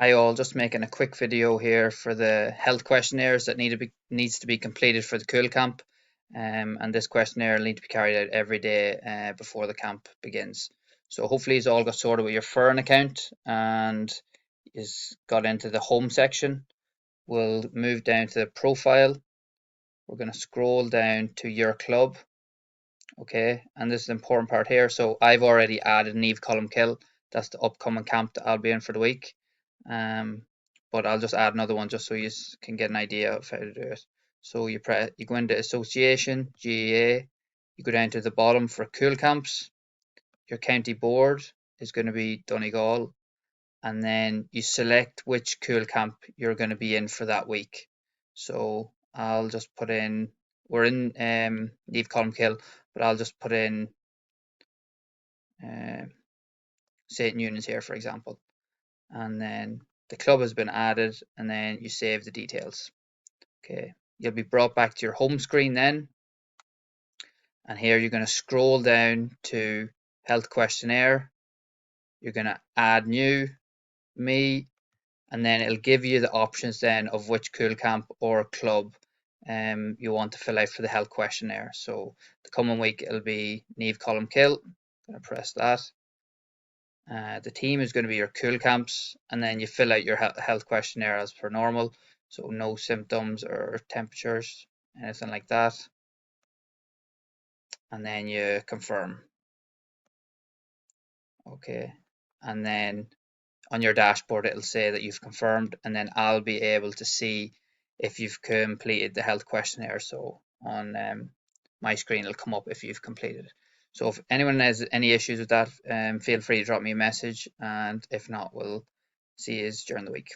Hi all, just making a quick video here for the health questionnaires that needs to be completed for the Cool Camp. And this questionnaire will need to be carried out every day before the camp begins. So hopefully it's all got sorted with your Fern account and is got into the home section. We'll move down to the profile. We're going to scroll down to your club. Okay, and this is the important part here. So I've already added Neve Columkill. That's the upcoming camp that I'll be in for the week. But I'll just add another one just so you can get an idea of how to do it. So you go into association, GAA, you go down to the bottom for cool camps. Your county board is going to be Donegal, and then you select which cool camp you're going to be in for that week. So I'll just put in, we're in Neve Columkill, but I'll just put in St. Newlands here, for example. And then the club has been added, and then you save the details. Okay, you'll be brought back to your home screen then, and here you're going to scroll down to health questionnaire. You're going to add new, me, and then it'll give you the options then of which cool camp or club you want to fill out for the health questionnaire. So the coming week it'll be Neve Columkill. I'm going to press that. The team is going to be your cool camps, and then you fill out your health questionnaire as per normal. So no symptoms or temperatures, anything like that. And then you confirm. Okay. And then on your dashboard, it'll say that you've confirmed, and then I'll be able to see if you've completed the health questionnaire. So on my screen, it'll come up if you've completed it. So if anyone has any issues with that, feel free to drop me a message, and if not, we'll see you during the week.